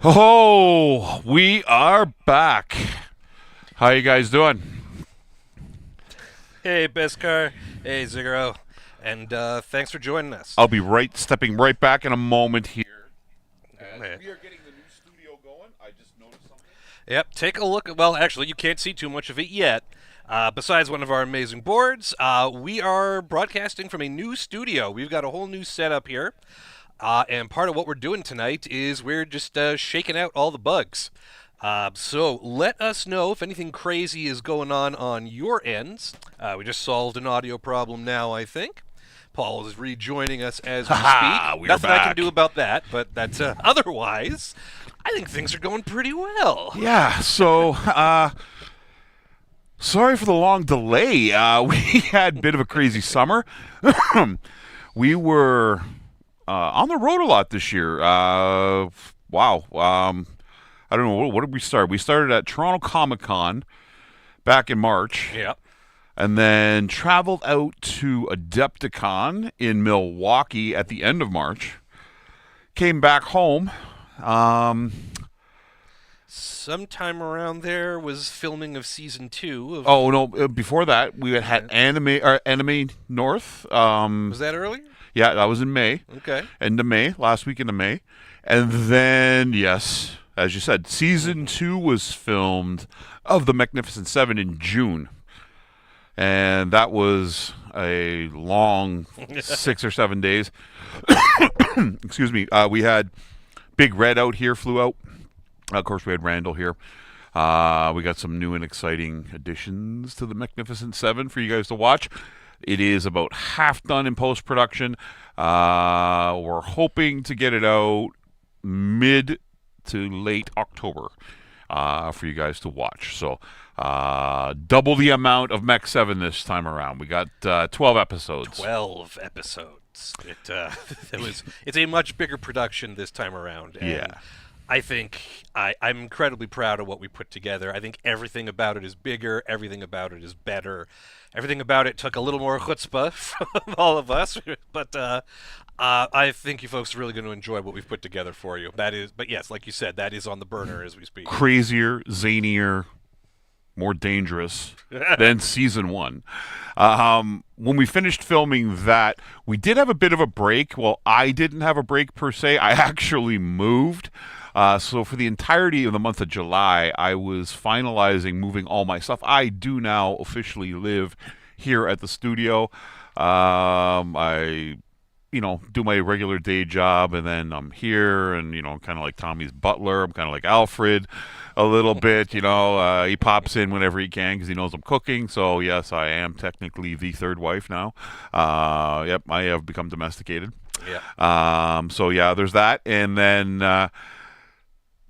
Oh, we are back. How you guys doing? Hey, Beskar. Hey, Ziguro. And thanks for joining us. I'll be stepping right back in a moment here. As Yeah. we are getting the new studio going, I just noticed something. Yep, take a look. Well, actually, you can't see too much of it yet. Besides one of our amazing boards, we are broadcasting from a new studio. We've got a whole new setup here. And part of what we're doing tonight is we're just shaking out all the bugs. So let us know if anything crazy is going on your ends. We just solved an audio problem now, I think. Paul is rejoining us as we speak. We are Nothing I can back. do about that, but that's otherwise, I think things are going pretty well. Yeah, sorry for the long delay. We had a bit of a crazy summer. We were on the road a lot this year. Wow. I don't know. What did we start? We started at Toronto Comic Con back in March. Yeah. And then traveled out to Adepticon in Milwaukee at the end of March. Came back home. Um, Sometime around there was filming of season 2 of. oh no! Before that, we had Yeah. Anime North. Was that earlier? Yeah, that was in May, Okay. end of May, last week into May, and then yes, as you said, season 2 was filmed of the Magnificent Seven in June, and that was a long 6 or 7 days. Excuse me. We had Big Red out here, flew out. Of course, we had Randall here. We got some new and exciting additions to the Magnificent Seven for you guys to watch. It is about half done in post production. We're hoping to get it out mid to late October for you guys to watch. So double the amount of Mech 7 this time around. We got 12 episodes. 12 episodes. It's a much bigger production this time around. And Yeah. I think I'm incredibly proud of what we put together. I think everything about it is bigger, everything about it is better. Everything about it took a little more chutzpah from all of us, but I think you folks are really going to enjoy what we've put together for you. But yes, like you said, that is on the burner as we speak. Crazier, zanier, more dangerous than season 1. When we finished filming that, we did have a bit of a break. Well, I didn't have a break per se. I actually moved. So for the entirety of the month of July, I was finalizing moving all my stuff. I do now officially live here at the studio. I do my regular day job, and then I'm here, and kind of like Tommy's butler. I'm kind of like Alfred, a little bit. He pops in whenever he can because he knows I'm cooking. So yes, I am technically the third wife now. Yep, I have become domesticated. Yeah. So yeah, there's that, and then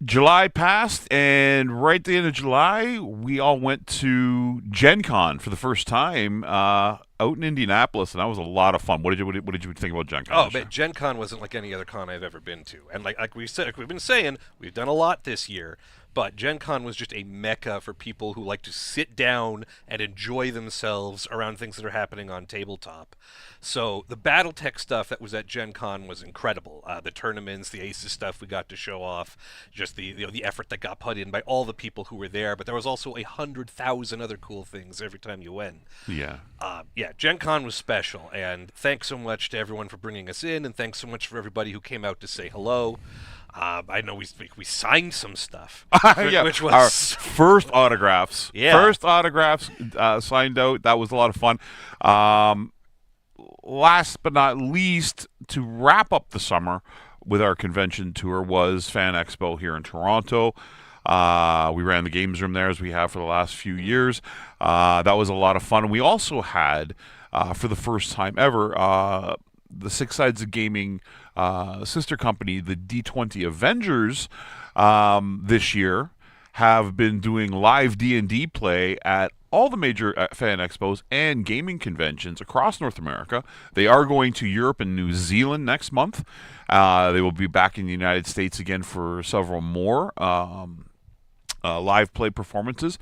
July passed, and right at the end of July, we all went to Gen Con for the first time out in Indianapolis, and that was a lot of fun. What did you think about Gen Con? Oh, this year? but Gen Con wasn't like any other con I've ever been to. And like we've been saying, we've done a lot this year, but Gen Con was just a mecca for people who like to sit down and enjoy themselves around things that are happening on tabletop. So the BattleTech stuff that was at Gen Con was incredible. The tournaments, the ACES stuff we got to show off, just the effort that got put in by all the people who were there. But there was also 100,000 other cool things every time you went. Yeah. Yeah, Gen Con was special, and thanks so much to everyone for bringing us in, and thanks so much for everybody who came out to say hello. I know we signed some stuff, Yeah, which our was first autographs. Yeah. First autographs signed out. That was a lot of fun. Last but not least, to wrap up the summer with our convention tour was Fan Expo here in Toronto. We ran the games room there as we have for the last few years. That was a lot of fun. And we also had, for the first time ever, the Six Sides of Gaming sister company, the D20 Avengers, this year have been doing live D&D play at all the major fan expos and gaming conventions across North America. They are going to Europe and New Zealand next month. They will be back in the United States again for several more live play performances.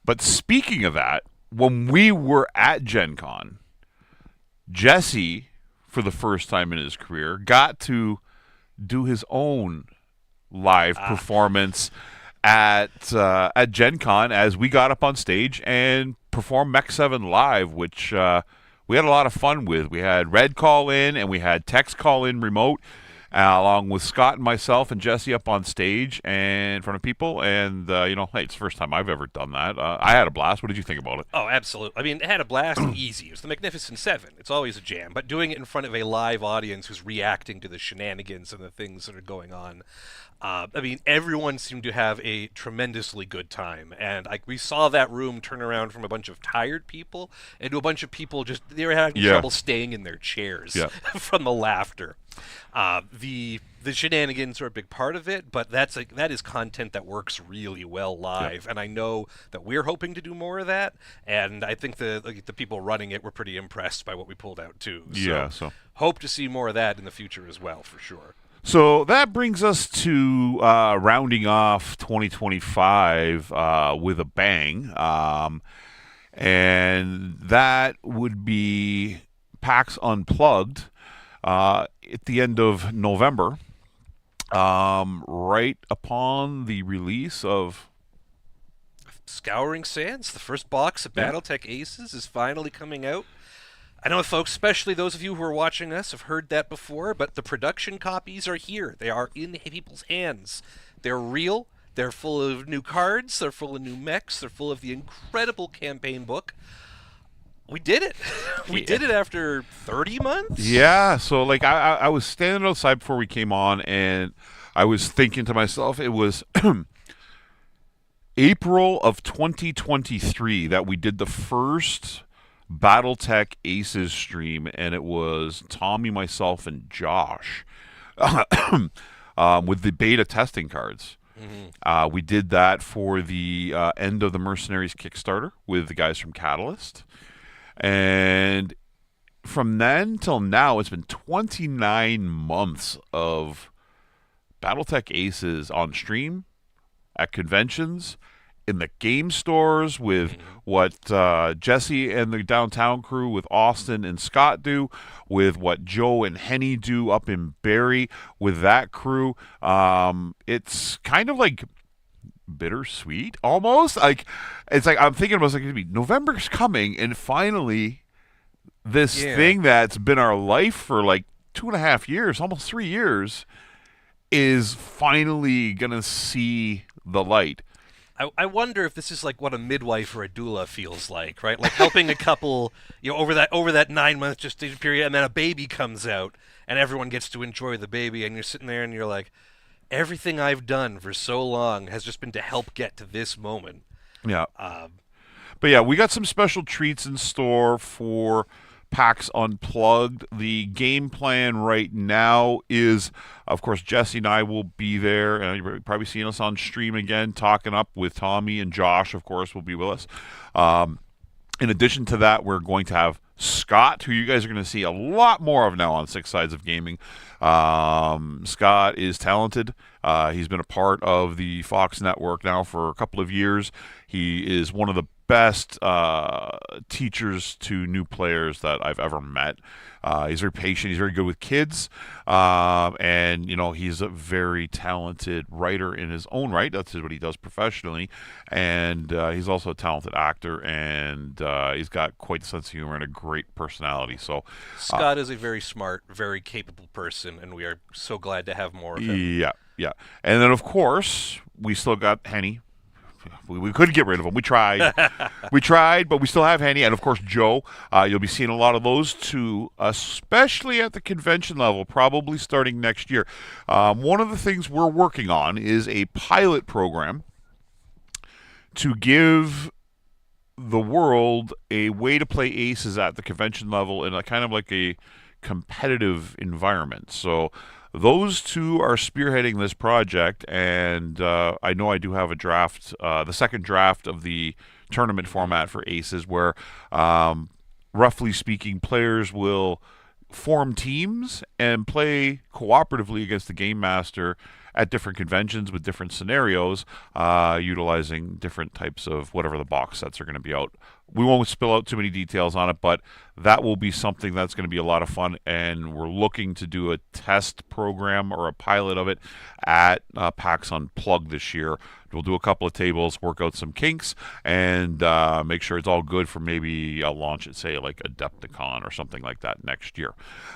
But speaking of that, when we were at Gen Con, Jesse, for the first time in his career, got to do his own live performance at Gen Con as we got up on stage and performed Mech 7 live, which we had a lot of fun with. We had Red call in and we had Tex call in remote, along with Scott and myself and Jesse up on stage and in front of people. And, hey, it's the first time I've ever done that. I had a blast. What did you think about it? Oh, absolutely. I mean, it had a blast. Easy. It was the Magnificent Seven. It's always a jam. But doing it in front of a live audience who's reacting to the shenanigans and the things that are going on, everyone seemed to have a tremendously good time. And we saw that room turn around from a bunch of tired people into a bunch of people they were having trouble staying in their chairs from the laughter. The shenanigans are a big part of it, but that is content that works really well live, and I know that we're hoping to do more of that. And I think the people running it were pretty impressed by what we pulled out too. So hope to see more of that in the future as well, for sure. So that brings us to rounding off 2025 with a bang, and that would be PAX Unplugged at the end of November, right upon the release of Scouring Sands. The first box of BattleTech Aces is finally coming out. I know, folks, especially those of you who are watching us, have heard that before, but the production copies are here. They are in people's hands. They're real. They're full of new cards. They're full of new mechs. They're full of the incredible campaign book. We did it. We did it after 30 months? Yeah, so I was standing outside before we came on, and I was thinking to myself, it was April of 2023 that we did the first BattleTech Aces stream, and it was Tommy, myself, and Josh with the beta testing cards. We did that for the end of the Mercenaries Kickstarter with the guys from Catalyst. And from then till now, it's been 29 months of BattleTech Aces on stream, at conventions, in the game stores with what Jesse and the downtown crew with Austin and Scott do, with what Joe and Henny do up in Barrie with that crew. It's kind of like bittersweet almost. It's like I'm thinking about November's coming, and finally this thing that's been our life for 2.5 years, almost 3 years, is finally gonna see the light. I wonder if this is like what a midwife or a doula feels like, right? Like helping a couple, over that 9 month gestation period, and then a baby comes out, and everyone gets to enjoy the baby, and you're sitting there and you're like, everything I've done for so long has just been to help get to this moment. Yeah. But yeah, we got some special treats in store for PAX Unplugged. The game plan right now is, of course, Jesse and I will be there, and you're probably seeing us on stream again, talking up with Tommy, and Josh, of course, will be with us. In addition to that, we're going to have Scott, who you guys are going to see a lot more of now on Six Sides of Gaming. Scott is talented. He's been a part of the Fox network now for a couple of years. He is one of the best teachers to new players that I've ever met. He's very patient. He's very good with kids. And, he's a very talented writer in his own right. That's what he does professionally. And he's also a talented actor. And he's got quite a sense of humor and a great personality. So Scott is a very smart, very capable person, and we are so glad to have more of him. Yeah. And then, of course, we still got Henny. We couldn't get rid of him. We tried. But we still have Henny. And, of course, Joe. You'll be seeing a lot of those two, especially at the convention level, probably starting next year. One of the things we're working on is a pilot program to give the world a way to play Aces at the convention level in a kind of like a competitive environment. So those two are spearheading this project, and I know I do have a draft, the second draft of the tournament format for Aces, where, roughly speaking, players will form teams and play cooperatively against the Game Master at different conventions with different scenarios, utilizing different types of whatever the box sets are going to be out. We won't spill out too many details on it, but that will be something that's going to be a lot of fun, and we're looking to do a test program or a pilot of it at PAX Unplugged this year. We'll do a couple of tables, work out some kinks, and make sure it's all good for maybe a launch at, say, like Adepticon or something like that next year.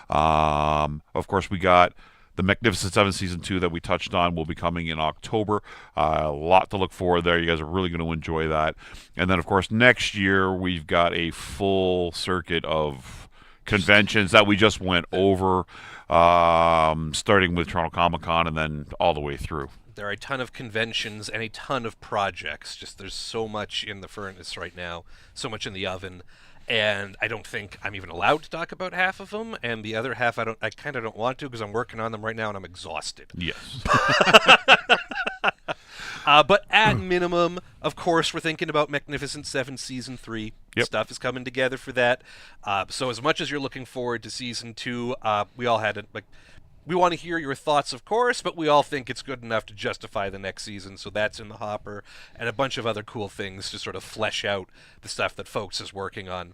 Of course, we got the Magnificent Seven Season 2 that we touched on will be coming in October. A lot to look forward there. You guys are really going to enjoy that. And then, of course, next year we've got a full circuit of conventions that we just went over, starting with Toronto Comic Con and then all the way through. There are a ton of conventions and a ton of projects. Just there's so much in the furnace right now, so much in the oven. And I don't think I'm even allowed to talk about half of them, and the other half I kind of don't want to because I'm working on them right now and I'm exhausted. Yes. But at minimum, of course, we're thinking about Magnificent Seven Season 3. Yep. Stuff is coming together for that. So as much as you're looking forward to Season 2, we all had it, like, we want to hear your thoughts, of course, but we all think it's good enough to justify the next season, so that's in the hopper, and a bunch of other cool things to sort of flesh out the stuff that Focht is working on.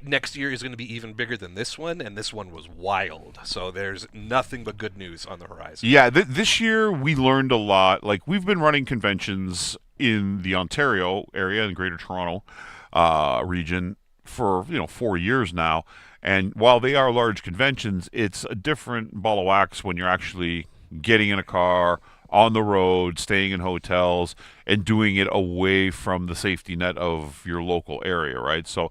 Next year is going to be even bigger than this one, and this one was wild, so there's nothing but good news on the horizon. Yeah, this year we learned a lot. Like, we've been running conventions in the Ontario area and Greater Toronto region for 4 years now. And while they are large conventions, it's a different ball of wax when you're actually getting in a car, on the road, staying in hotels, and doing it away from the safety net of your local area, right? So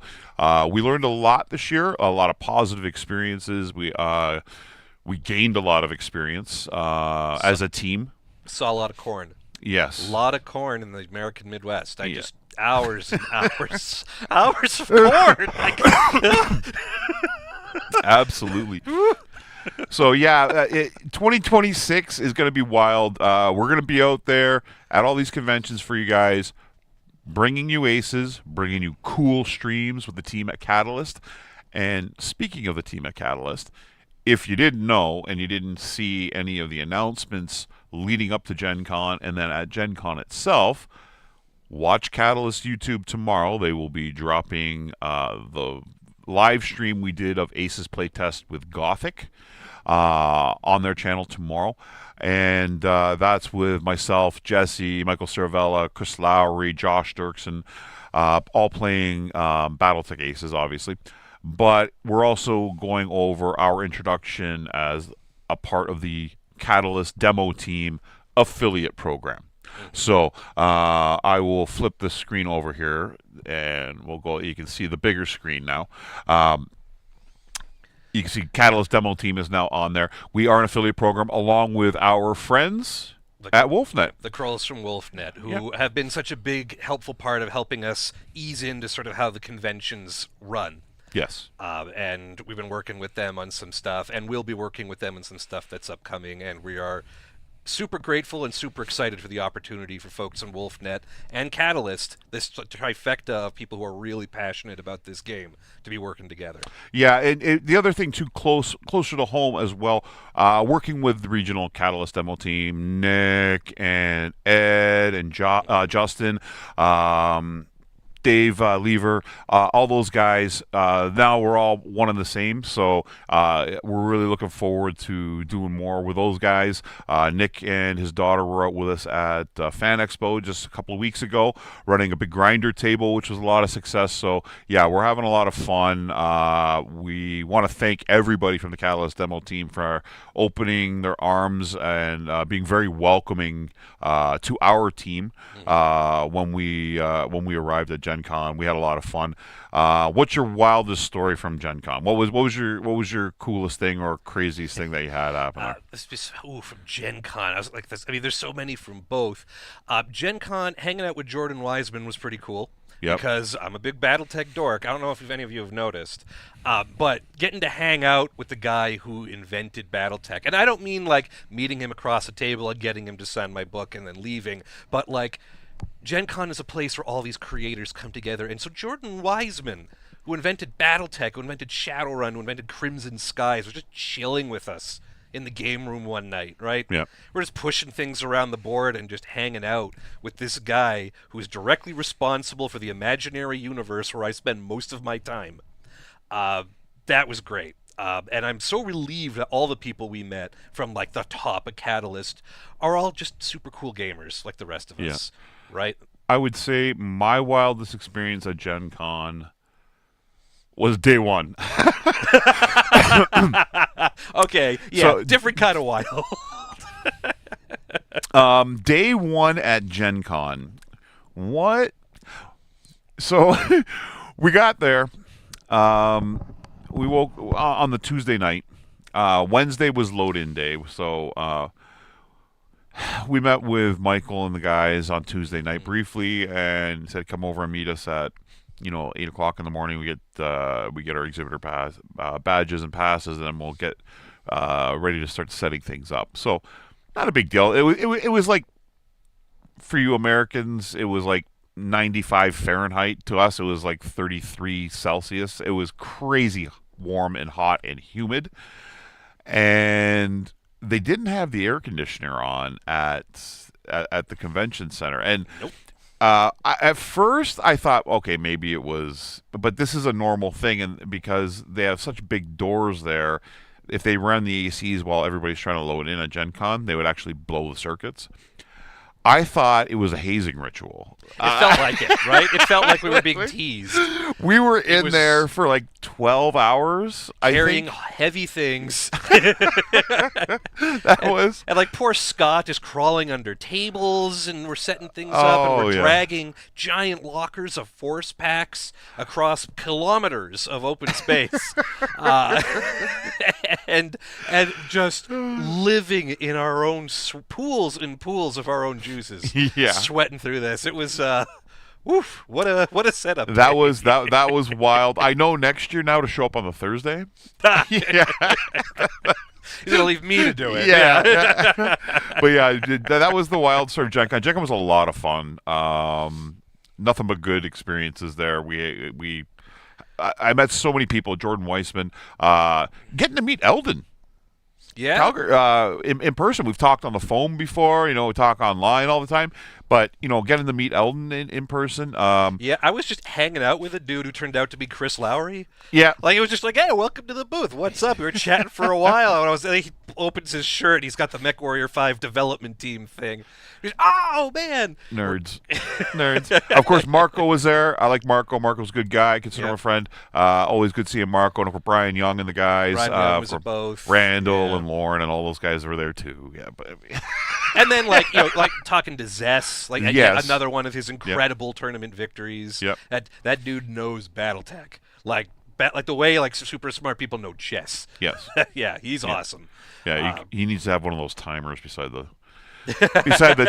we learned a lot this year, a lot of positive experiences. We gained a lot of experience as a team. Saw a lot of corn. Yes. A lot of corn in the American Midwest. Just hours and hours, hours of corn. Absolutely. So, yeah, 2026 is going to be wild. We're going to be out there at all these conventions for you guys, bringing you ACES, bringing you cool streams with the team at Catalyst. And speaking of the team at Catalyst, if you didn't know and you didn't see any of the announcements leading up to Gen Con and then at Gen Con itself, watch Catalyst YouTube tomorrow. They will be dropping the live stream we did of ACES playtest with Gothic on their channel tomorrow. And that's with myself, Jesse, Michael Cervella, Chris Lowry, Josh Dirksen, all playing Battletech ACES, obviously. But we're also going over our introduction as a part of the Catalyst demo team affiliate program. So I will flip the screen over here, and we'll go. You can see the bigger screen now. You can see Catalyst demo team is now on there. We are an affiliate program along with our friends at WolfNet. The Krolls from WolfNet, who have been such a big, helpful part of helping us ease into sort of how the conventions run. Yes. And we've been working with them on some stuff, and we'll be working with them on some stuff that's upcoming, and we are super grateful and super excited for the opportunity for folks on WolfNet and Catalyst, this trifecta of people who are really passionate about this game, to be working together. Yeah, and the other thing too, closer to home as well, working with the regional Catalyst demo team, Nick and Ed and Justin, Dave Lever, all those guys. Now we're all one and the same, so we're really looking forward to doing more with those guys. Nick and his daughter were out with us at Fan Expo just a couple of weeks ago, running a big grinder table, which was a lot of success. So, yeah, we're having a lot of fun. We want to thank everybody from the Catalyst demo team for opening their arms and being very welcoming to our team when we arrived at Gen Con. We had a lot of fun. What's your wildest story from Gen Con? What was your coolest thing or craziest thing that you had happen there? From Gen Con, I was like this. I mean, there's so many from both. Gen Con, hanging out with Jordan Wiseman was pretty cool. Yep. Because I'm a big BattleTech dork. I don't know if any of you have noticed. But getting to hang out with the guy who invented BattleTech, and I don't mean like meeting him across a table and getting him to sign my book and then leaving, but like Gen Con is a place where all these creators come together. And so Jordan Wiseman, who invented BattleTech, who invented Shadowrun, who invented Crimson Skies, was just chilling with us in the game room one night, right? Yeah. We're just pushing things around the board and just hanging out with this guy who is directly responsible for the imaginary universe where I spend most of my time. That was great. And I'm so relieved that all the people we met from like the top of Catalyst are all just super cool gamers like the rest of us, right? I would say my wildest experience at Gen Con was day one. Okay, yeah, So- different kind of wild. Day one at Gen Con. What? So we got there. We woke on the Tuesday night. Wednesday was load-in day, so we met with Michael and the guys on Tuesday night briefly, and said come over and meet us at 8 o'clock in the morning. We get our exhibitor pass badges and passes, and then we'll get ready to start setting things up. So not a big deal. It was like, for you Americans, it was like 95 Fahrenheit. To us, it was like 33 Celsius. It was crazy warm and hot and humid, and they didn't have the air conditioner on at the convention center. And Nope. At first I thought, okay, maybe it was, but this is a normal thing, and because they have such big doors there, if they ran the ACs while everybody's trying to load in at Gen Con, they would actually blow the circuits. I thought it was a hazing ritual. It felt like it, right? It felt like we were being teased. We were in was- there for like 12 hours. Carrying I think heavy things. that was. And like poor Scott is crawling under tables, and we're setting things up, and we're yeah. dragging giant lockers of force packs across kilometers of open space, and just living in our own pools and pools of our own juices. Yeah. Sweating through this. It was woof, what a setup. That was wild. I know next year now to show up on the Thursday. Yeah. He's gonna leave me to do it. Yeah. But yeah, that was the wild sort of Gen Con. Gen Con was a lot of fun. Nothing but good experiences there. I met so many people. Jordan Weissman. Getting to meet Eldon. Yeah. Calgary, in person. We've talked on the phone before. We talk online all the time. But getting to meet Eldon in person. Yeah, I was just hanging out with a dude who turned out to be Chris Lowry. Yeah. Like, it was just like, hey, welcome to the booth. What's up? We were chatting for a while. And he opens his shirt. He's got the MechWarrior 5 development team thing. He's, oh, man. Nerds. Of course, Marco was there. I like Marco. Marco's a good guy. I consider him a friend. Always good seeing Marco. And of course, Brian Young and the guys. Brian Young was at both. Randall and Lauren and all those guys were there too. Yeah, but And then, like talking to Zess, like Yes. another one of his incredible tournament victories. Yep. That dude knows BattleTech. Like the way like super smart people know chess. yes. Yeah, he's awesome. Yeah, he needs to have one of those timers beside the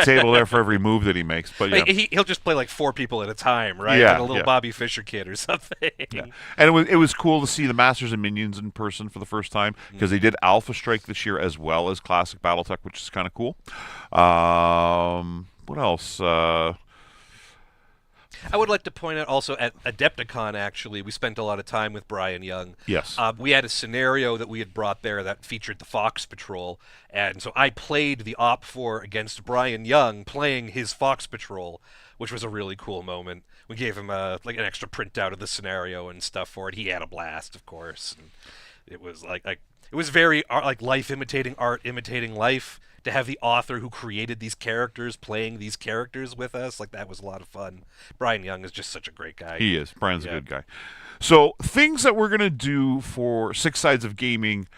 table there for every move that he makes. But yeah. Like, he'll just play like 4 people at a time, right? Yeah, Like a little yeah. Bobby Fischer kid or something. Yeah. And it was cool to see the Masters and Minions in person for the first time, because they did Alpha Strike this year as well as Classic BattleTech, which is kind of cool. What else? I would like to point out also at Adepticon, actually, we spent a lot of time with Brian Young. Yes. We had a scenario that we had brought there that featured the Fox Patrol, and so I played the Op4 against Brian Young playing his Fox Patrol, which was a really cool moment. We gave him like an extra printout of the scenario and stuff for it. He had a blast, of course. And it was like it was very like life imitating art, imitating life. To have the author who created these characters playing these characters with us, like, that was a lot of fun. Brian Young is just such a great guy. He is. Brian's a good guy. So things that we're going to do for Six Sides of Gaming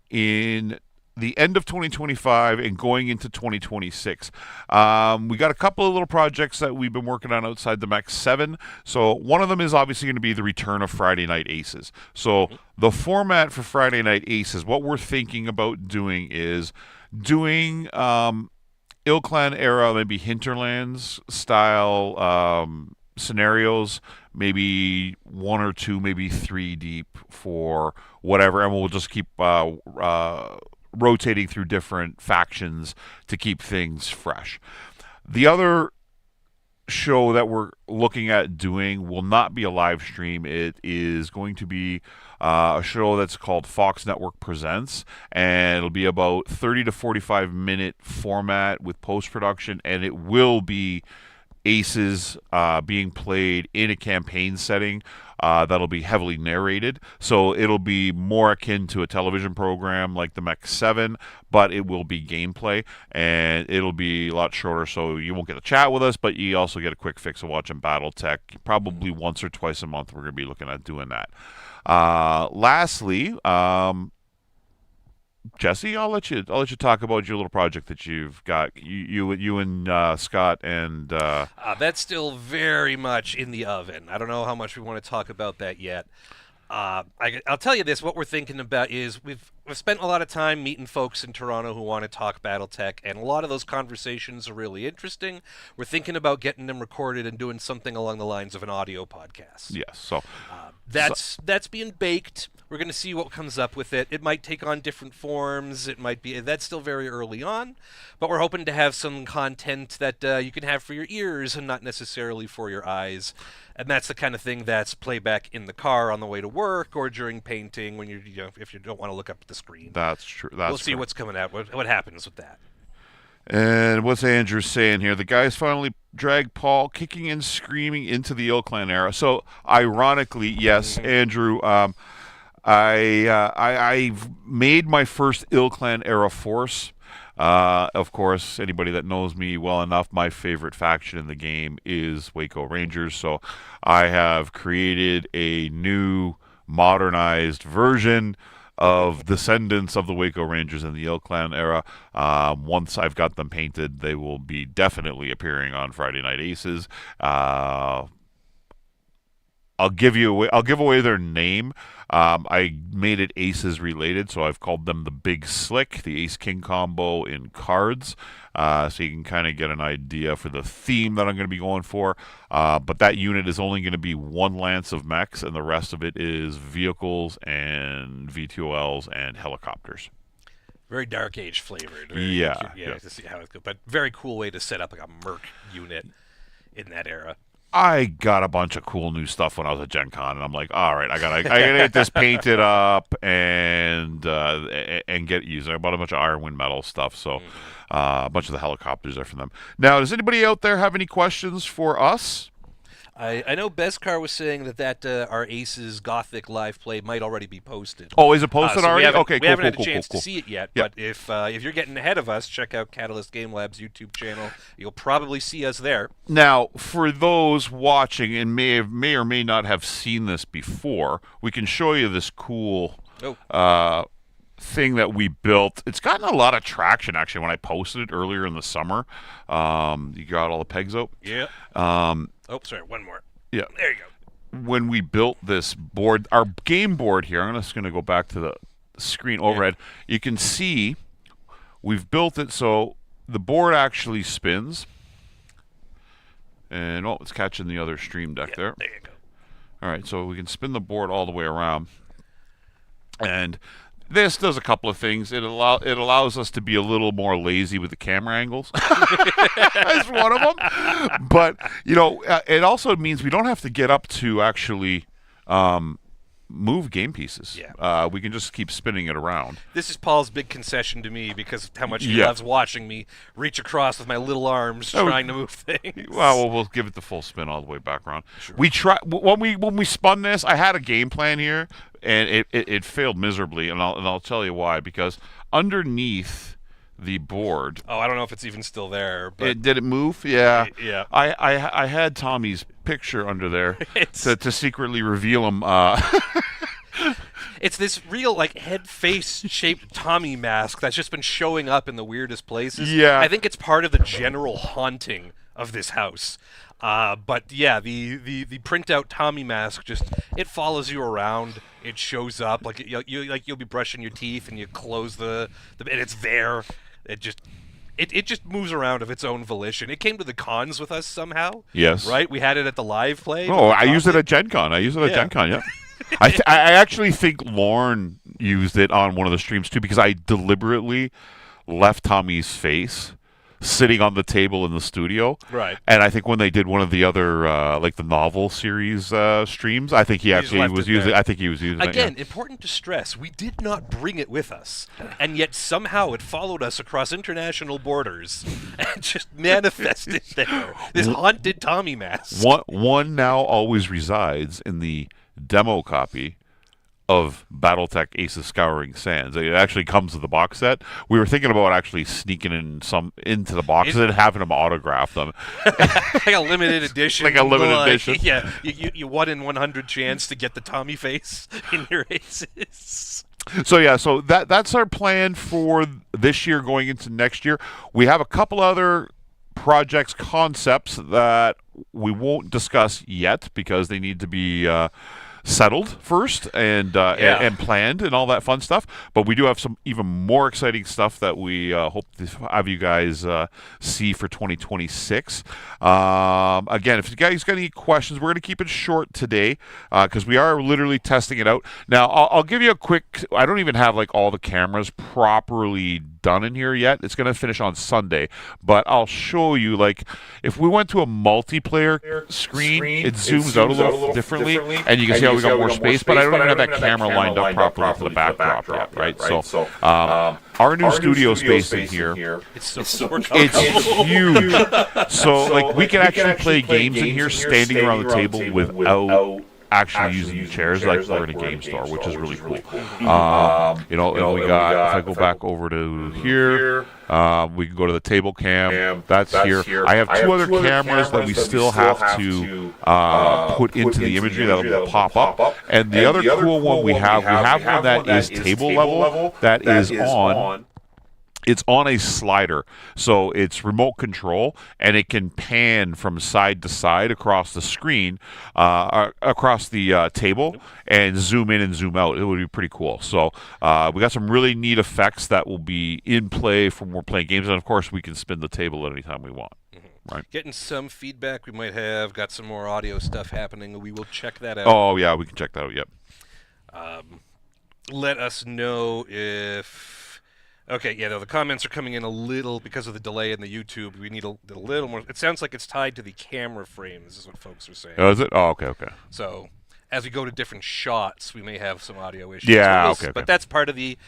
in the end of 2025 and going into 2026. We got a couple of little projects that we've been working on outside the Mech 7. So one of them is obviously going to be the return of Friday Night Aces. So the format for Friday Night Aces, what we're thinking about doing is doing Ilclan era, maybe Hinterlands style scenarios, maybe 1 or 2, maybe 3 deep for whatever, and we'll just keep rotating through different factions to keep things fresh. The other show that we're looking at doing will not be a live stream. It is going to be a show that's called Fox Network Presents, and it'll be about 30 to 45-minute format with post-production, and it will be ACES being played in a campaign setting that'll be heavily narrated. So it'll be more akin to a television program like the Mech 7, but it will be gameplay, and it'll be a lot shorter, so you won't get to chat with us, but you also get a quick fix of watching BattleTech. Probably once or twice a month we're going to be looking at doing that. Lastly, Jesse, I'll let you talk about your little project that you've got. You and Scott and That's still very much in the oven. I don't know how much we want to talk about that yet. I'll tell you this: what we're thinking about is we've spent a lot of time meeting folks in Toronto who want to talk BattleTech, and a lot of those conversations are really interesting. We're thinking about getting them recorded and doing something along the lines of an audio podcast. yes, so That's being baked. We're going to see what comes up with it. It might take on different forms. It might be that's still very early on, but we're hoping to have some content that you can have for your ears and not necessarily for your eyes. And that's the kind of thing that's playback in the car on the way to work or during painting when if you don't want to look up at the screen. that's true. We'll see what's coming out. What happens with that. And what's Andrew saying here? The guys finally dragged Paul kicking and screaming into the Ilclan era. So, ironically, yes, Andrew, I've made my first Ilclan era force. Of course, anybody that knows me well enough, my favorite faction in the game is Waco Rangers. So, I have created a new modernized version of descendants of the Waco Rangers in the Ilclan era. Once I've got them painted, they will be definitely appearing on Friday Night Aces. I'll give away their name. I made it Aces related, so I've called them the Big Slick, the Ace King combo in cards. So you can kind of get an idea for the theme that I'm going to be going for. But that unit is only going to be one lance of mechs, and the rest of it is vehicles and VTOLs and helicopters. Very Dark Age flavored. Yeah. To see how it goes. But very cool way to set up like a Merc unit in that era. I got a bunch of cool new stuff when I was at Gen Con, and I'm like, all right, I gotta get this painted up and get it used. I bought a bunch of Ironwind metal stuff, so a bunch of the helicopters are from them. Now, does anybody out there have any questions for us? I know Beskar was saying that our Aces Gothic live play might already be posted. Oh, is it posted So already? we haven't had a chance to see it yet, Yeah. but if you're getting ahead of us, check out Catalyst Game Lab's YouTube channel. You'll probably see us there. Now, for those watching and may or may not have seen this before, we can show you this cool thing that we built. It's gotten a lot of traction, actually, when I posted it earlier in the summer. You got all the pegs out? Yeah. Sorry, one more. Yeah. There you go. When we built this board, our game board here, I'm just going to go back to the screen overhead. You can see we've built it so the board actually spins. And, it's catching the other stream deck there. There you go. All right, so we can spin the board all the way around. And this does a couple of things. It allows us to be a little more lazy with the camera angles. That's one of them. But, it also means we don't have to get up to actually move game pieces. Yeah. We can just keep spinning it around. This is Paul's big concession to me because of how much he loves watching me reach across with my little arms trying to move things. Well, we'll give it the full spin all the way back around. Sure. We try when we spun this. I had a game plan here, and it failed miserably, and I'll tell you why. Because underneath the board, I don't know if it's even still there. But did it move? Yeah. Yeah. I had Tommy's picture under there to secretly reveal him. It's this real head face shaped Tommy mask that's just been showing up in the weirdest places. Yeah. I think it's part of the general haunting of this house. But yeah, the printout Tommy mask it follows you around. It shows up you'll be brushing your teeth and you close the and it's there. It just moves around of its own volition. It came to the cons with us somehow. Yes. Right? We had it at the live play. Oh, I used it at Gen Con. Yeah. I actually think Lorne used it on one of the streams too because I deliberately left Tommy's face sitting on the table in the studio. Right. And I think when they did one of the other like the novel series streams, I think he just actually left was it using. there. I think he was using Again, it. important to stress, we did not bring it with us, and yet somehow it followed us across international borders and just manifested there. This haunted Tommy mask. One now always resides in the demo copy of BattleTech Aces Scouring Sands. It actually comes with the box set. We were thinking about actually sneaking in some into the boxes and having them autograph them. Like a limited edition. Like a limited edition. Yeah, you 1 in 100 chance to get the Tommy face in your Aces. So yeah, so that's our plan for this year going into next year. We have a couple other projects, concepts that we won't discuss yet because they need to be settled first and planned and all that fun stuff. But we do have some even more exciting stuff that we hope to have you guys see for 2026. Again, if you guys got any questions, we're going to keep it short today because we are literally testing it out. Now, I'll give you a quick. I don't even have like all the cameras properly done in here yet. It's going to finish on Sunday, but I'll show you like if we went to a multiplayer screen, it zooms out a little differently, and you can see how we got more space, but I don't even have that camera lined up properly for the backdrop yet, right? So our new studio space in here, It's it's huge. So like we can actually play games in here standing around the table without actually using the chairs like we're in a game store, which is really cool. And we got, if I go back over to here, we can go to the table cam. That's here. I have two other cameras that we still have to put into the imagery that will pop up. And the other cool one we have one that is table level that is on. It's on a slider, so it's remote control, and it can pan from side to side across the screen, across the table, and zoom in and zoom out. It would be pretty cool. So we got some really neat effects that will be in play when we're playing games, and of course we can spin the table at any time we want. Right. Getting some feedback we might have. Got some more audio stuff happening. We will check that out. Oh, yeah, we can check that out, yep. Let us know if... Okay, yeah, though the comments are coming in a little because of the delay in the YouTube. We need a little more. It sounds like it's tied to the camera frames, is what folks are saying. Oh, is it? Oh, okay. So as we go to different shots, we may have some audio issues. Yeah, but okay. But that's part of the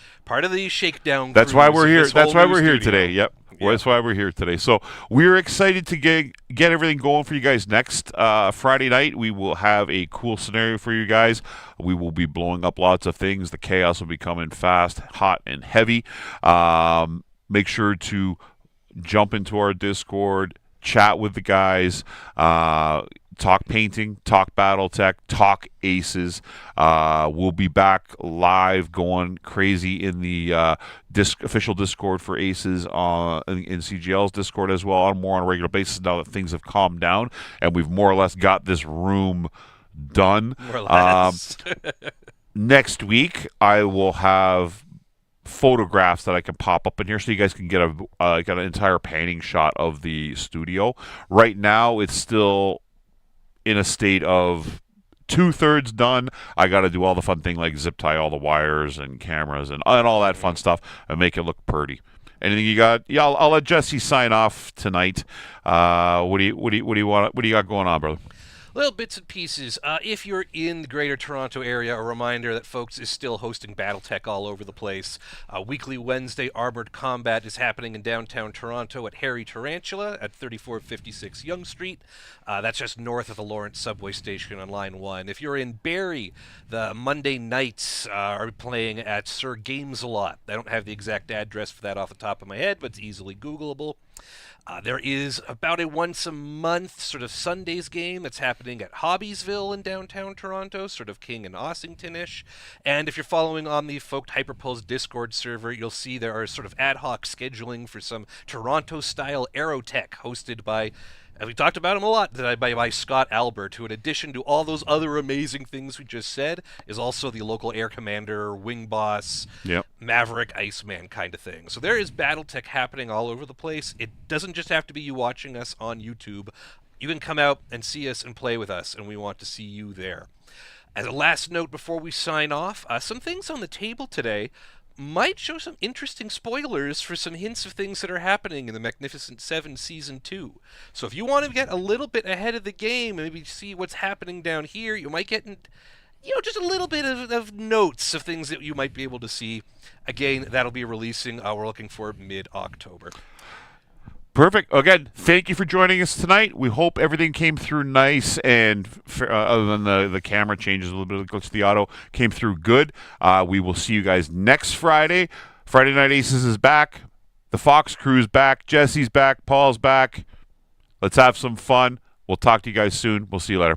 shakedown. That's why we're here. This whole That's why new we're here studio. today. Yep. Well, that's why we're here today. So we're excited to get everything going for you guys next Friday night. We will have a cool scenario for you guys. We will be blowing up lots of things. The chaos will be coming fast, hot, and heavy. Make sure to jump into our Discord, chat with the guys, talk painting, talk BattleTech, talk Aces. We'll be back live, going crazy in the official Discord for Aces in CGL's Discord as well, more on a regular basis now that things have calmed down and we've more or less got this room done. More or less. Next week, I will have photographs that I can pop up in here so you guys can get an entire panning shot of the studio. Right now, it's still in a state of 2/3 done. I got to do all the fun thing like zip tie all the wires and cameras and all that fun stuff and make it look pretty. Anything you got? Yeah, I'll let Jesse sign off tonight. What do you got going on, brother? Little bits and pieces. If you're in the greater Toronto area, a reminder that Focht is still hosting BattleTech all over the place. Weekly Wednesday Armored Combat is happening in downtown Toronto at Harry Tarantula at 3456 Yonge Street. That's just north of the Lawrence subway station on Line 1. If you're in Barrie, the Monday nights are playing at Sir Games-A-Lot. I don't have the exact address for that off the top of my head, but it's easily Googleable. There is about a once-a-month sort of Sundays game that's happening at Hobbiesville in downtown Toronto, sort of King and Ossington-ish. And if you're following on the Focht Hyperpulse Discord server, you'll see there are sort of ad hoc scheduling for some Toronto-style Aerotech hosted by... And we talked about him a lot by Scott Albert, who in addition to all those other amazing things we just said, is also the local air commander, wing boss, Maverick, Iceman kind of thing. So there is BattleTech happening all over the place. It doesn't just have to be you watching us on YouTube. You can come out and see us and play with us, and we want to see you there. As a last note before we sign off, some things on the table today. might show some interesting spoilers for some hints of things that are happening in the Magnificent Seven Season 2. So if you want to get a little bit ahead of the game and maybe see what's happening down here, you might get, just a little bit of notes of things that you might be able to see. Again, that'll be releasing, we're looking for mid-October. Perfect. Again, thank you for joining us tonight. We hope everything came through nice, and other than the camera changes a little bit, of glitch, the auto came through good. We will see you guys next Friday. Friday Night Aces is back. The Fox crew's back. Jesse's back. Paul's back. Let's have some fun. We'll talk to you guys soon. We'll see you later.